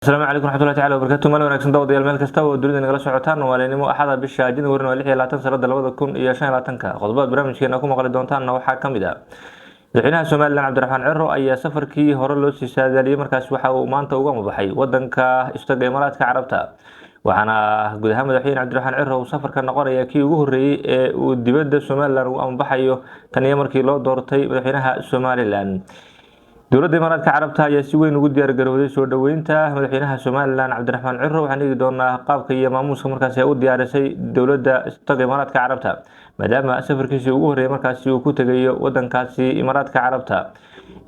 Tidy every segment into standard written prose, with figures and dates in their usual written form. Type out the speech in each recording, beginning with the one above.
السلام عليكم ورحمة الله تعالى وبركاته. مال wanaagsan dawadayaal meel kasta oo dunida nagala socotaan maalinimo axada bisha January 26 sanada 2025 qodobada barnaamijkeena ku maqli doontaan waxaa kamid ah madaxweynaha Soomaaliland Cabdiraxmaan Ciro ayaa safarkii hore loo sii saadaaliyay markaas waxa uu maanta uga mabaxay wadanka Istaga Imaaraadka Carabta waxaana guud ahaan madaxweyne Cabdiraxmaan Ciro uu safarka noqonaya kii ugu horeeyay ee uu dibadda Soomaaliland uga mabaxayo tan iyo markii loo doortay madaxweynaha Soomaaliland. dowladda Imaaraadka Carabta ayaa si weyn ugu diyaar garowday soo dhaweynta madaxweynaha Soomaaliland Cabdiraxmaan Ciro waxaan eegi doonaa qaabka iyo maamuuska markaas ay u diyaarisay dowladda Istaga Imaaraadka Carabta maadaama safarkiisii ugu horeeyay markaas uu ku tagayo wadankaasi Imaaraadka Carabta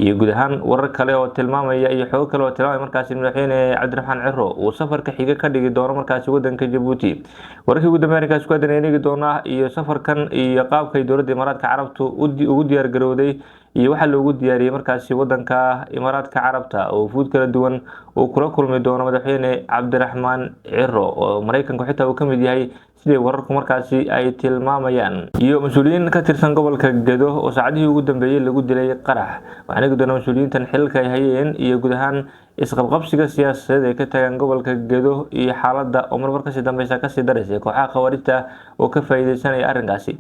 iyo guud ahaan warar kale oo tilmaamaya iyo xoog kale oo tilmaamaya markaas madaxweyne Cabdiraxmaan Ciro uu safarka xiga ka dhigi doono markaas wadanka Djibouti wararkii ugu dambeeyay markaas ku eegi doonaa iyo safarkan iyo qaabka ay dowladda Imaaraadka Carabta ugu diyaar garowday iyo waxa loogu diyaariyay markaas wadanka Imaaraadka Carabta oo fuud kala duwan oo kula kulmi doono madaxweyne Cabdiraxmaan Ciro oo Mareykanka xitaa uu kamid yahay sidii wararku markaas ay tilmaamayaan iyo mas'uuliyiin ka tirsan gobolka Gedo oo saacadihii ugu dambeeyay lagu dilay qarax waxaan eegi doonaa mas'uuliyiintan xilka ay hayeen iyo guud ahaan isqabqabsiga siyaasadeed ee ka tagan gobolka Gedo iyo xaaladda oo markaas dambaysa ka sii dareysay kooxaha khawaarijta oo ka faa'iideysanaya arrinkaasi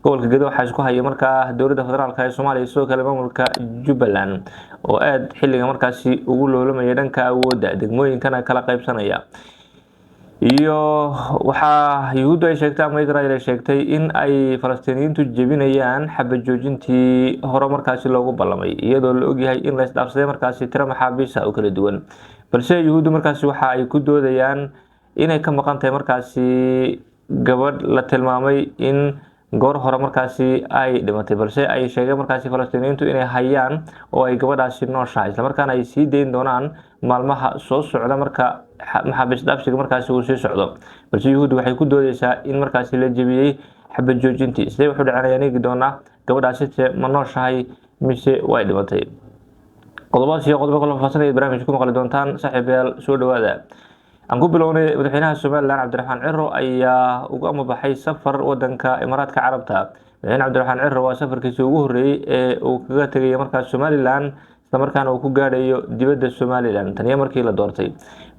gobolka Gedo waxa isku hayay markaa dowladda federaalka ee Soomaaliya soo kale maamulka Jubbaland oo aad xilliga markaas ugu loolamaya dhanka awoodda degmooyinkana kala qaybsanaya iyo waxa Yuhuudda ay sheegtay ama Israa'iil ay sheegtay in ay Falastiiniyiintu jebinayaan xabad joojintii hore markaas loogu ballamay iyadoo la ogyahay in la isdhaafsaday markaas tiro maxaabiis oo kala duwan balse Yuhuuddu markaas waxa ay ku doodayaan inay ka maqan tahay markaas gabadh la tilmaamay in goor hore markaas ay dhimatay balse ay sheegeen markaas Falastiiniyiintu inay hayaan oo ay gabadhaasi nooshahay isla markaana ay sii deyn doonaan maalmaha soo socda marka maxaabiis dhaafsiga markaas uu sii socdo balse Yuhuuddu waxay ku doodaysaa in markaas la jebiyay xabad joojintii sidee wuxuu dhacanayaan eegi doonaa gabadhaasi ma nooshahay mise way dhimatay qodobadaas iyo qodobo kale faahfaahsan ee barnaamijka ku maqli doontaan saaxiibayaal soo dhawaada aan ku bilownay madaxweynaha Soomaaliland Cabdiraxmaan Ciro ayaa uga mabaxay safar wadanka Imaaraadka Carabta madaxweyne Cabdiraxmaan Ciro waa safarkiisii ugu horeeyay ee uu kaga tagay markaas Soomaaliland isla markaana uu ku gaadhayo dibadda Soomaaliland tan iyo markii la doortay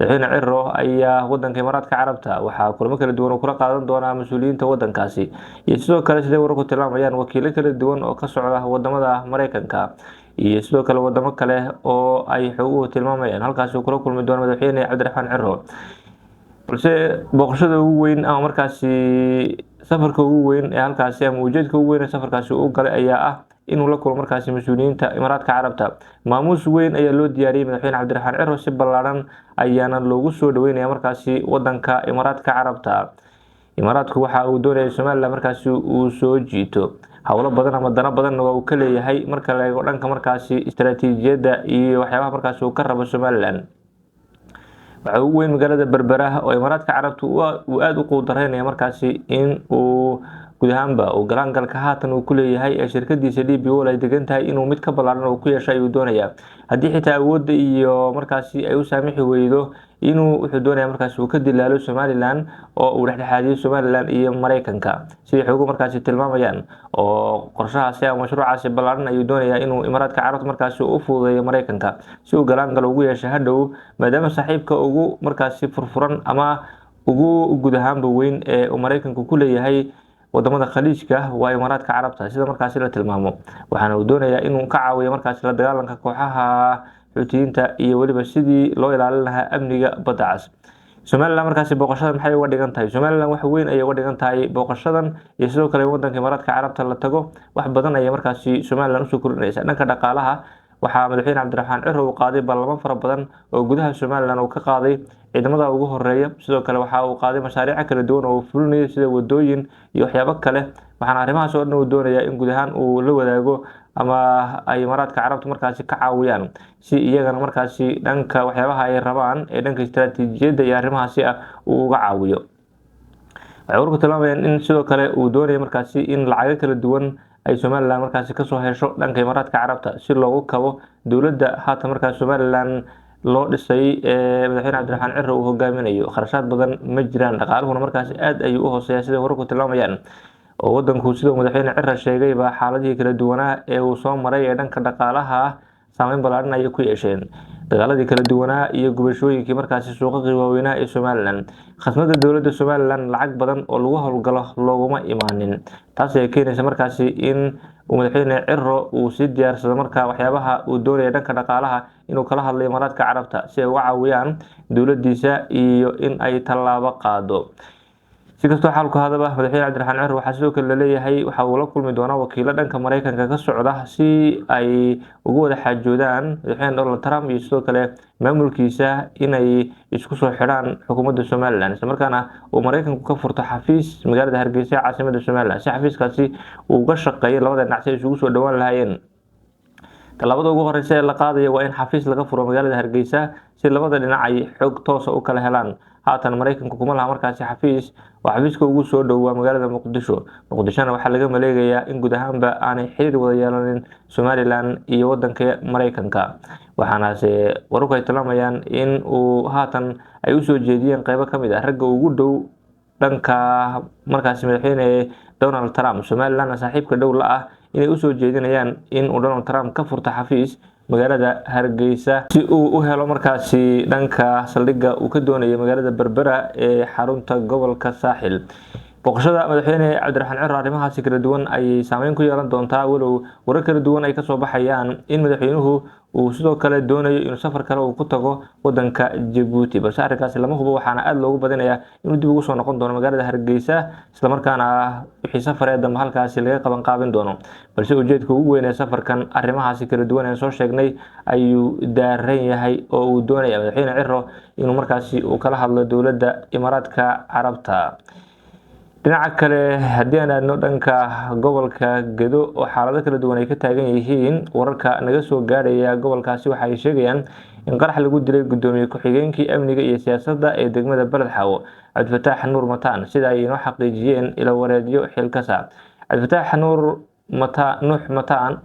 madaxweyne Ciro ayaa wadanka Imaaraadka Carabta waxa kulamo kala duwan kula qaadan doona mas'uuliyiinta wadankaasi iyo sidoo kale sidoo wararku tilmaamayaan wakiilo kala duwan oo ka socda wadamada Mareykanka iyo sidoo kale wadamo kale oo ay xoog tilmaamayaan halkaas uu kula kulmi doono madaxweyne Cabdiraxmaan Ciro balse booqashada ugu weyn ama markaas safarka ugu weyn ee halkaas ama ujeedka ugu weyn ee safarkaasi uu galay ayaa ah inuu la kulmo markaas mas'uuliyiinta Imaaraadka Carabta maamuus weyn ayaa loo diyaariyay madaxweyne Cabdiraxmaan Ciro si ballaaran ayaana loogu soo dhaweynaya markaas wadanka Imaaraadka Carabta Imaaraadku waxa uu doonayay Soomaaliland markaas uu soo jiito hawlo badan ama dana badan oo uu ka leeyahay marka la eego dhanka markaas istiraatiijiyadda iyo waxyaabaha markaas uu ka rabo Soomaaliland waxa ugu weyn magaalada Berbera oo Imaaraadka Carabta uu aad u quudareynaya markaas in uu guud ahaanba uu galaangalka haatan uu ku leeyahay ee shirkadiisa DP World ay degan tahay inuu mid ka ballaaran oo ku yeeshay uu doonaya haddii xitaa awoodda iyo markaas ay u saamixi weydo inuu wuxuu doonaya markaas uu ka dilaalo Soomaaliland oo uu dhexdhexaadiyo Soomaaliland iyo Mareykanka si xoog markaas tilmaamayaan oo qorshahaasi ama mashruucaasi ballaaran ayuu doonaya inuu Imaaraadka Carabta markaas u fududeeyo Mareykanka si uu galaangal ugu yeesho hadhow maadaama saaxiibka ugu markaas furfuran ama ugu guud ahaanba weyn ee uu Mareykanku ku leeyahay wadamada khaliijka waa Imaaraadka Carabta sida markaas la tilmaamo waxaana uu doonayaa inuu ka caawiyo markaas la dagaalanka kooxaha xuutiyiinta iyo waliba sidii loo ilaalin lahaa amniga badda cas Soomaaliland markaas booqashadan maxay uga dhigan tahay Soomaaliland wax weyn ay uga dhigan tahay booqashadan iyo sidoo kale wadanka Imaaraadka Carabta la tago wax badan ay markaas Soomaaliland u soo kordhinaysa dhanka dhaqaalaha waxa madaxweyne Cabdiraxmaan Ciro uu qaaday baarlamaan fara badan oo gudaha Soomaaliland uu ka qaaday ciidamada ugu horeeya sidoo kale waxa uu qaaday mashaariic kala duwan oo fulinaya sida wadooyin iyo waxyaabo kale waxaana arrimahaas oo dhan uu doonayaa in guud ahaan uu la wadaago ama ay Imaaraadka Carabta markaas ka caawiyaan si iyagana markaas dhanka waxyaabaha ay rabaan ee dhanka istiraatiijiyadda iyo arrimahaasi uu uga caawiyo waxay warku tilmaamayaan in sidoo kale uu doonayo markaas in lacag kala duwan ay Soomaaliland markaas ka soo hesho dhanka Imaaraadka Carabta si loogu kabo dowladda haatan markaas Soomaaliland loo dhisay madaxweyne Cabdiraxmaan Ciro uu hogaaminayo kharashaad badan ma jiraan dhaqaaluhuna markaas aad ayuu u hooseeyaa sida wararku tilmaamayaan oo wadanku sida madaxweyne Ciro sheegay baa xaaladii kala duwanaa ee uu soo maray ee dhanka dhaqaalaha saameyn ballaaran ay ku yeesheen dagaaladii kala duwanaa iyo gubashooyinkii markaasi suuqaqii waaweynaa ee Somaliland. Khasnada dowladda Somaliland lacag badan oo lagu howlgalo looguma imaanin, taas ayaa keenaysa markaasi in madaxweyne Cirro uu sii diyaarsado markaa waxyaabaha uu doonaya dhanka dhaqaalaha inuu kala hadlayo Imaaraadka Carabta si ay uga caawiyaan dowladdiisa iyo in ay tallaabo qaado. Si kastoo xaalku hadaba, madaxweyne Cabdiraxmaan Cirro waxaa sidoo kale laleeyahay waxa uu la kulmi doonaa wakiilo dhanka Mareykanka ka socda si ay ugu wada xaajoodaan madaxweyne Donald Trump iyo sidoo kale maamulkiisa inay isku soo xidhaan xukuumadda Somaliland, isla markaana uu Mareykanku ka furto xafiis magaalada Hargeysa caasimadda Somaliland si xafiiskaasi uu uga shaqeeyo labada dhinac si ay isugu soo dhawaan lahaayeen. Tallaabada ugu horeysa ee la qaadayo waa in xafiis laga furo magaalada Hargeysa si labada dhinac ay xog toos ah u kala helaan. Haatan Mareykanku kuma laha markaasi xafiis, waa xafiiska ugu soo dhow magaalada Muqdisho. Muqdishona waxaa laga maleegayaa in guud ahaanba aanay xiriir wada yeelanin Somaliland iyo wadanka Mareykanka, waxaanase wararku ay tilmaamayaan in uu haatan ay u soo jeediyeen qaybo ka mid ah ragga ugu dhow dhanka markaasi madaxweyne Donald Trump, Somaliland saaxiibka dhow la ah, inay u soo jeedinayaan in uu Donald Trump ka furto xafiis magaalada Hargeysa si uu u helo markaasi dhanka saldhigga uu ka doonayo magaalada Berbera ee xarunta gobolka Saaxil. Boqoshada madaxweyne Cabdiraxmaan Cirro arrimahaasi kala duwan ay saameyn ku yeelan doontaa, walow warar kala duwan ay kasoo baxayaan in madaxweynuhu uu sidoo kale doonayo inuu safar kale uu ku tago wadanka Djibouti, balse arrinkaasi lama hubo, waxaana aad loogu badinayaa inuu dib ugu soo noqon doono magaalada Hargeysa isla markaana wixii safareed dambe halkaasi laga qaban doono. Balse ujeedka ugu weyn ee safarkan arrimahaasi kala duwan ee soo sheegnay ayuu daaran yahay oo uu doonaya madaxweyne Cirro inuu markaasi uu kala hadlo dowladda Imaaraadka Carabta. Dhinaca kale, haddii aan aadno dhanka gobolka Gedo oo xaalado kala duwan ay ka taagan yihiin, wararka naga soo gaadhaya gobolkaasi waxa ay sheegayaan in qarax lagu dilay gudoomiye ku-xigeenkii amniga iyo siyaasadda ee degmada Balad Xaawo, Cabdifataax Nuur Mataan, sida ay inoo xaqiijiyeen ilo wareedyo xilkasa. Cabdifataax Nuux Mataan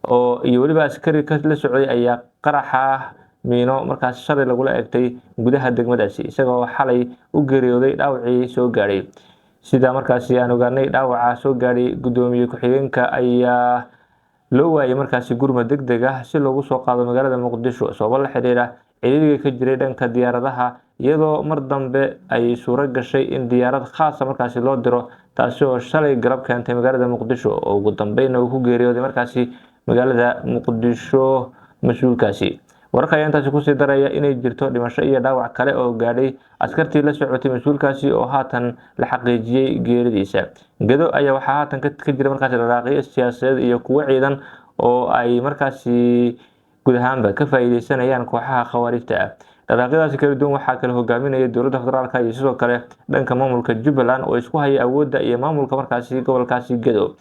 oo iyo weliba askari ka la socday ayaa qaraxa miino markaas shalay lagula egtay gudaha degmadaasi, isagoo xalay u geeriyooday dhaawacii soo gaadhay. Sida markaasi aan ogaanay, dhaawaca soo gaadhay gudoomiye ku-xigeenka ayaa loo waayay markaasi gurmad degdeg ah si loogu soo qaado magaalada Muqdisho sababo la xiriira ciriiriga ka jiray dhanka diyaaradaha, iyadoo mar dambe ay suuro gashay in diyaarad khaas ah markaasi loo diro, taasi oo shalay galab keentay magaalada Muqdisho oo ugu dambeyn uu ku geeriyooday markaasi magaalada Muqdisho mas'uulkaasi. Wararka ayaa intaasi kusii daraya inay jirto dhimasho iyo dhaawac kale oo gaadhay askartii la socotay mas'uulkaasi oo haatan la xaqiijiyay geeridiisa. Gedo ayaa waxaa haatan ka jira markaasi dhaqdhaqaaqyo siyaasadeed iyo kuwo ciidan oo ay markaasi guud ahaanba ka faa'iideysanayaan kooxaha khawaarijta ah. Dhaqdhaqaaqyadaasi kala duwan waxaa kala hogaaminaya dowladda federaalka iyo sidoo kale dhanka maamulka Jubbaland oo isku haya awoodda iyo maamulka markaasi gobolkaasi Gedo.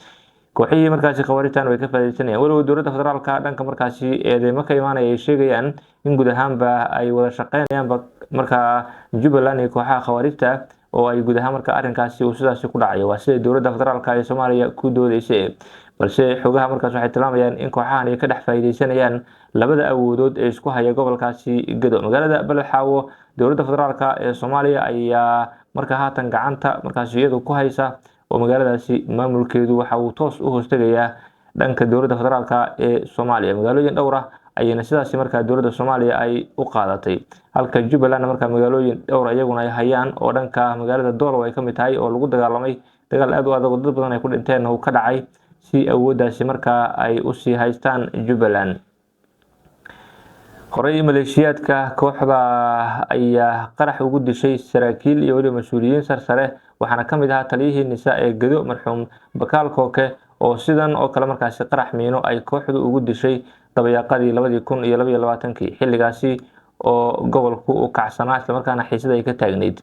kooxihii markaasi khawaarijtan way ka faa'iideysanayaan, walow dowladda federaalka dhanka markaasi eedeymo ka imaanaya ay sheegayaan in guud ahaanba ay wada shaqeynayaan markaa Jubbaland iyo kooxaha khawaarijta oo ay guud ahaan marka arrinkaasi uu sidaasi ku dhacayo. Waa sida dowladda federaalka ee Soomaaliya ku doodeysay, balse xogaha markaas waxay tilmaamayaan in kooxahan ay ka dhex faa'iideysanayaan labada awoodood ee isku haya gobolkaasi Gedo. Magaalada Balad Xaawo, dowladda federaalka ee Soomaaliya ayaa marka haatan gacanta markaasi iyadu ku haysa oo magaaladaasi maamulkeedu waxa uu toos u hoostagayaa dhanka dowladda federaalka ee Soomaaliya. Magaalooyin dhowr ah ayayna sidaasi markaa dowladda Soomaaliya ay u qaadatay, halka Jubbaland markaa magaalooyin dhowr iyaguna ay hayaan oo dhanka magaalada Doolow ay ka mid tahay oo lagu dagaalamay dagaal aad u adag oo dad badan ay ku dhinteen oo ka dhacay si awooddaasi markaa ay u sii haystaan Jubbaland. Horey maleeshiyaadka kooxda ayaa qarax ugu dishay saraakiil iyo weliba mas'uuliyiin sarsare, waxaana ka mid ahaa taliyihii NISA ee Gedo marxuum Bakaal Kooke oo sidan oo kale markaasi qarax miino ay kooxdu ugu dishay dabayaaqadii 2022 xilligaasi oo gobolku u kacsanaa isla markaana xiisad ay ka taagneyd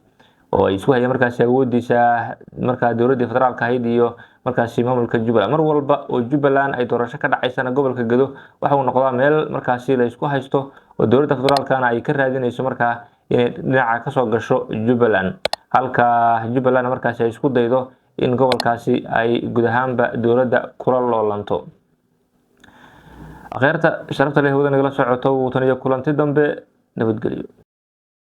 oo ay isku hayeen markaasi awoodiisa markaa dowladda federaalka ahayd iyo markaasi maamulka Jubbaland. Mar walba oo Jubbaland ay doorasho ka dhacaysana gobolka Gedo waxa uu noqdaa meel markaasi la isku haysto oo dowladda federaalkana ay ka raadinayso markaa inay dhinaca ka soo gasho Jubbaland, halka Jubbaland markaasi ay isku daydo in gobolkaasi ay guud ahaanba dowladda kula loolanto. Akhayrta sharafta leh wada nagala socoto tan iyo kulanti dambe, nabadgelyo.